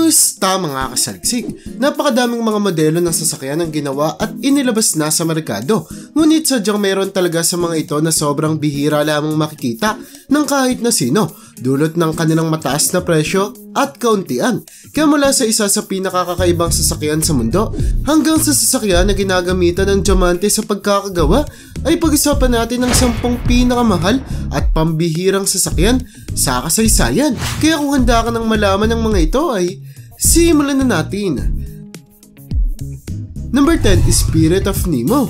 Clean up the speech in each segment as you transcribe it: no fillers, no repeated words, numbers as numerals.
Kumusta mga kasaliksik? Napakadaming mga modelo ng sasakyan ang ginawa at inilabas na sa merkado. Ngunit sadyang meron talaga sa mga ito na sobrang bihira lamang makikita ng kahit na sino, dulot ng kanilang mataas na presyo at kauntian. Kaya mula sa isa sa pinakakakaibang sasakyan sa mundo hanggang sa sasakyan na ginagamitan ng diamante sa pagkakagawa, ay pag-isapan natin ang 10 pinakamahal at pambihirang sasakyan sa kasaysayan. Kaya kung handa ka ng malaman ng mga ito ay simulan na natin. Number 10 is Spirit of Nemo.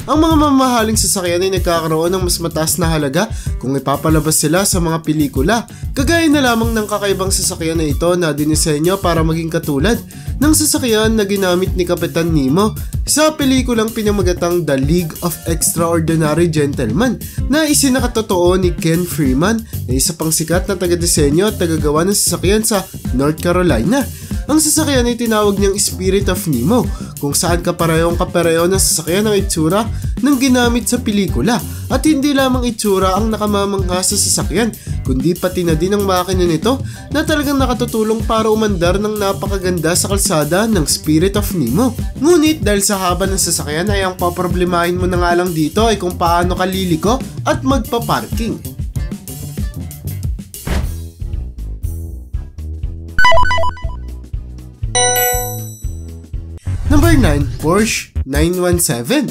Ang mga mamahaling sasakyan ay nagkakaroon ng mas mataas na halaga kung ipapalabas sila sa mga pelikula. Kagaya na lamang ng kakaibang sasakyan na ito na dinisenyo para maging katulad ng sasakyan na ginamit ni Kapitan Nemo sa pelikulang pinamagatang The League of Extraordinary Gentlemen na isinakatotoo ni Ken Freeman na isa pang sikat na taga-disenyo at tagagawa ng sasakyan sa North Carolina. Ang sasakyan ay tinawag niyang Spirit of Nemo, kung saan kapareho ng sasakyan ng itsura ng ginamit sa pelikula. At hindi lamang itsura ang nakamamangha sa sasakyan, kundi pati na din ang makina nito na talagang nakatutulong para umandar ng napakaganda sa kalsada ng Spirit of Nemo. Ngunit dahil sa haba ng sasakyan ay ang paproblemahin mo na nga lang dito ay kung paano ka liliko at magpa-parking. Number 9, Porsche 917.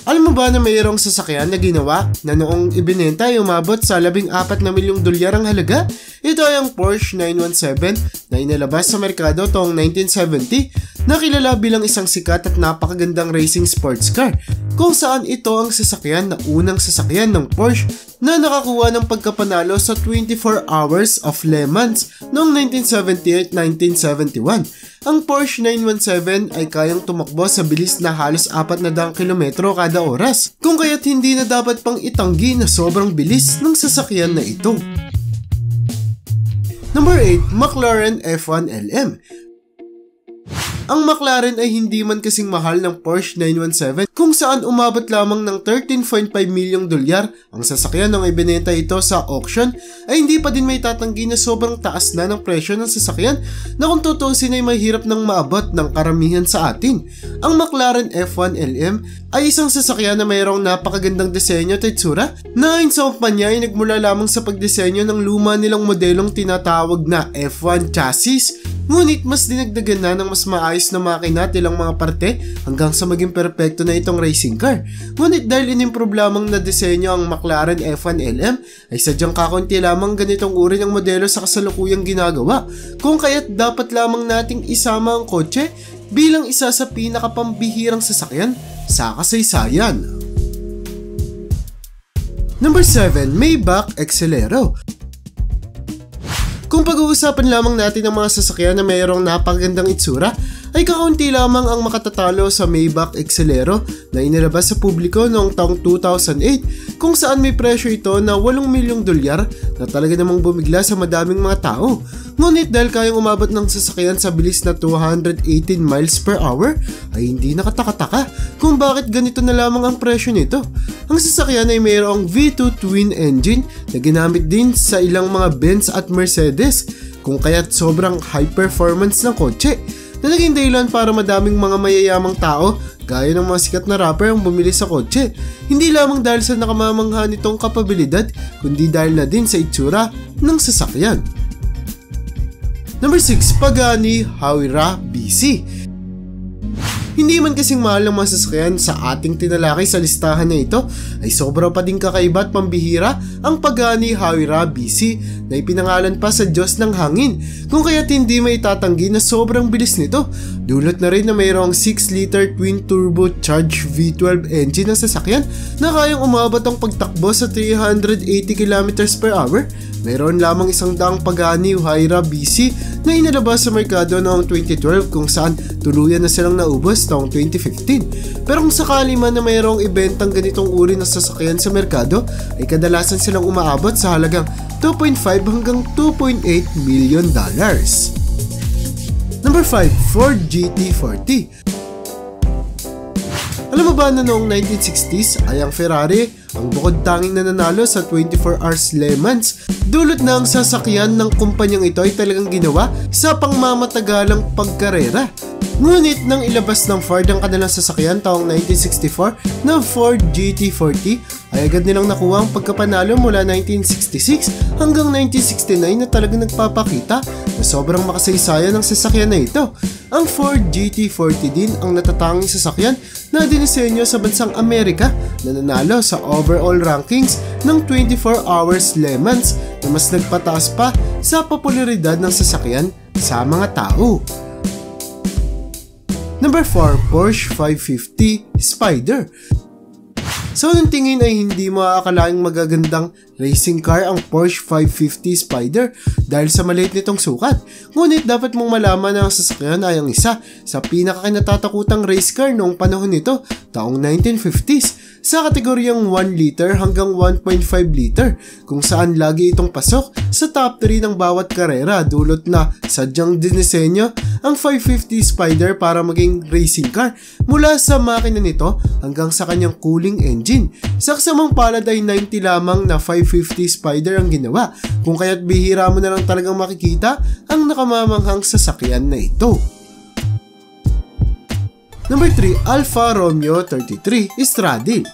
Alam mo ba na mayroong sasakyan na ginawa na noong ibinenta ay umabot sa 14 na milyong dolyar ang halaga? Ito ay ang Porsche 917 na inilabas sa merkado taong 1970 na kilala bilang isang sikat at napakagandang racing sports car, kung saan ito ang sasakyan na unang sasakyan ng Porsche na nakakuha ng pagkapanalo sa 24 Hours of Le Mans noong 1978-1971. Ang Porsche 917 ay kayang tumakbo sa bilis na halos 400 kilometro kada oras, kung kaya't hindi na dapat pang itanggi na sobrang bilis ng sasakyan na ito. Number 8, McLaren F1 LM. Ang McLaren ay hindi man kasing mahal ng Porsche 917, kung saan umabot lamang ng 13.5 milyong dolyar ang sasakyan nang ibinenta ito sa auction, ay hindi pa din may tatanggi na sobrang taas na ng presyo ng sasakyan na kung tutuusin ay mahirap nang maabot ng karamihan sa atin. Ang McLaren F1 LM ay isang sasakyan na mayroong napakagandang disenyo at itsura na ayon sa kumpanya ay nagmula lamang sa pagdisenyo ng luma nilang modelong tinatawag na F1 chassis. Ngunit mas dinagdagan na ng mas maayos na makina at ilang mga parte hanggang sa maging perpekto na itong racing car. Ngunit dahil inimprove lamang na disenyo ang McLaren F1 LM ay sadyang kakunti lamang ganitong uri ng modelo sa kasalukuyang ginagawa, kung kaya't dapat lamang nating isama ang kotse bilang isa sa pinakapambihirang sasakyan sa kasaysayan. Number 7, Maybach Exelero. Kung pag-uusapan lamang natin ang mga sasakyan na mayroong napakagandang itsura, ay kakaunti lamang ang makatatalo sa Maybach Exelero na inilabas sa publiko noong taong 2008, kung saan may presyo ito na 8 milyong dolyar na talaga namang bumigla sa madaming mga tao. Ngunit dahil kayang umabot ng sasakyan sa bilis na 218 miles per hour, ay hindi nakataka-taka kung bakit ganito na lamang ang presyo nito. Ang sasakyan ay mayroong V2 twin engine na ginamit din sa ilang mga Benz at Mercedes, kung kaya't sobrang high performance ng kotse na naging dahilan para madaming mga mayayamang tao gaya ng mga sikat na rapper ang bumili sa kotse. Hindi lamang dahil sa nakamamangha nitong kapabilidad, kundi dahil na din sa itsura ng sasakyan. Number 6, Pagani Huayra BC. Hindi man kasing mahal ng mga sasakyan sa ating tinalakay sa listahan na ito, ay sobra pa din kakaiba at pambihira ang Pagani Huayra BC na ipinangalan pa sa Diyos ng hangin, kung kaya't hindi may tatanggi na sobrang bilis nito. Dulot na rin na mayroong 6-liter twin-turbo charged V12 engine na sasakyan na kayang umabot ang pagtakbo sa 380 km per hour. Mayroon lamang isang daang Pagani Huayra BC na inilabas sa merkado noong 2012, kung saan tuluyan na silang naubos noong 2015. Pero kung sakali man na mayroong ibentang ganitong uri ng sasakyan sa merkado, ay kadalasan silang umaabot sa halagang 2.5 hanggang 2.8 million dollars. Number 5, Ford GT40. Alam mo ba na noong 1960s ay ang Ferrari ang bukod tanging nananalo sa 24 Hours Le Mans Dulot na ang sasakyan ng kumpanyang ito ay talagang ginawa sa pangmamatagalang pagkarera. Ngunit nang ilabas ng Ford ang kanilang sasakyan taong 1964 na Ford GT40 ay agad nilang nakuha ang pagkapanalo mula 1966 hanggang 1969 na talagang nagpapakita na sobrang makasaysayan ng sasakyan na ito. Ang Ford GT40 din ang natatanging sasakyan na dinisenyo sa bansang Amerika na nanalo sa overall rankings ng 24 Hours Le Mans na mas nagpataas pa sa popularidad ng sasakyan sa mga tao. Number 4, Porsche 550 Spider. Sa unang tingin ay hindi mo aakalaing magagandang racing car ang Porsche 550 Spider dahil sa maliit nitong sukat. Ngunit dapat mong malaman na ang sasakyan ay ang isa sa pinakakinatatakutang race car noong panahon nito, taong 1950s, sa kategoryang 1 liter hanggang 1.5 liter, kung saan lagi itong pasok sa top 3 ng bawat karera, dulot na sadyang dinisenyo ang 550 Spider para maging racing car mula sa makina nito hanggang sa kanyang cooling engine. Sa kasamang palad ay 90 lamang na 550 Spider ang ginawa, kung kaya't bihira mo na lang talagang makikita ang nakamamanghang sasakyan na ito. Number 3, Alfa Romeo 33 Stradale.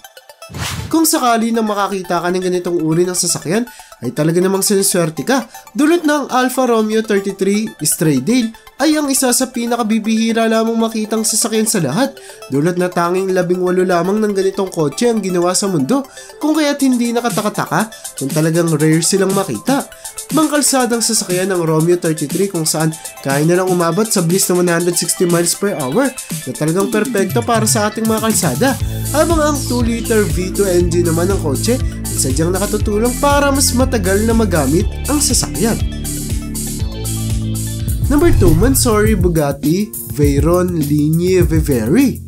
Kung sakali na makakita ka ng ganitong uri ng sasakyan, ay talaga namang sinuswerte ka. Dulot ng Alfa Romeo 33 Stradale ay ang isa sa pinakabibihira lamang makitang sasakyan sa lahat. Dulot na tanging 18 lamang ng ganitong kotse ang ginawa sa mundo, kung kaya't hindi nakatakataka kung talagang rare silang makita. Mangkalsadang sasakyan ng Romeo 33 kung saan kaya na lang umabot sa bilis na 160 miles per hour na talagang perpekto para sa ating mga kalsada, habang ang 2-liter V2 engine naman ng kotse ay sadyang nakatutulong para mas matagal na magamit ang sasakyan. Number 2, Mansory Bugatti Veyron Ligne Viveri.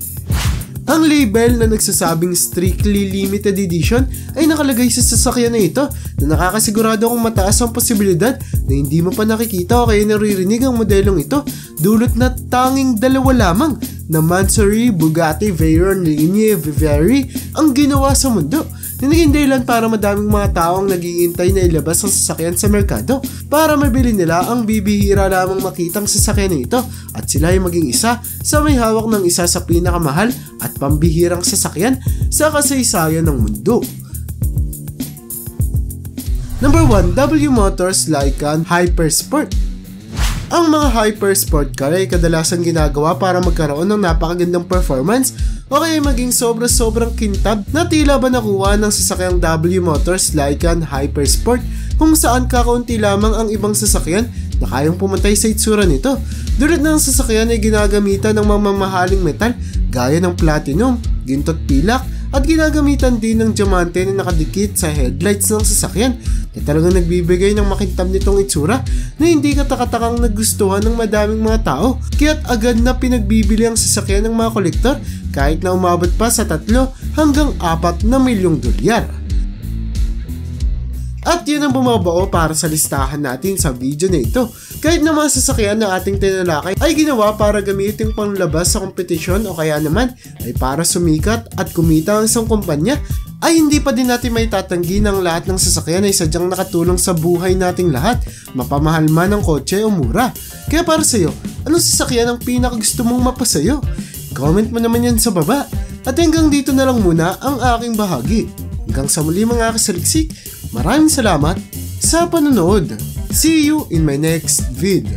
Ang label na nagsasabing strictly limited edition ay nakalagay sa sasakyan na ito na nakakasigurado kung mataas ang posibilidad na hindi mo pa nakikita o kaya naririnig ang modelong ito, dulot na tanging 2 lamang na Mansory Bugatti Veyron Ligne Viveri ang ginawa sa mundo. Naging dahilan para madaming mga tao ang naghihintay na ilabas ang sasakyan sa merkado para mabili nila ang bibihira lamang makitang sasakyan na ito, at sila ay maging isa sa may hawak ng isa sa pinakamahal at pambihirang sasakyan sa kasaysayan ng mundo. Number 1, W Motors Lycan Hypersport. Ang mga hypersport car ay kadalasan ginagawa para magkaroon ng napakagandang performance o kaya maging sobrang kintab na tila ba nakuha ng sasakyang W Motors Lycan Hypersport, kung saan kakaunti lamang ang ibang sasakyan na kayang pumantay sa itsura nito. Dulot ng sasakyan ay ginagamitan ng mamamahaling metal gaya ng platinum, ginto't pilak, at ginagamitan din ng diamante na nakadikit sa headlights ng sasakyan na talagang nagbibigay ng makintab nitong itsura na hindi katakatakang nagustuhan ng madaming mga tao, kaya't agad na pinagbibili ang sasakyan ng mga kolektor kahit na umabot pa sa 3 hanggang 4 na milyong dolyar. At yun ang bumabao para sa listahan natin sa video na ito. Kahit na mga sasakyan na ating tinalakay ay ginawa para gamitin panglabas sa kompetisyon o kaya naman ay para sumikat at kumita ang isang kumpanya, ay hindi pa din natin may tatanggi ng lahat ng sasakyan ay sadyang nakatulong sa buhay nating lahat, mapamahal man ang kotse o mura. Kaya para sa'yo, anong sasakyan ang pinakagusto mong mapasayo? Comment mo naman yan sa baba. At hanggang dito na lang muna ang aking bahagi. Hanggang sa muli mga kasaliksik, maraming salamat sa panonood. See you in my next video.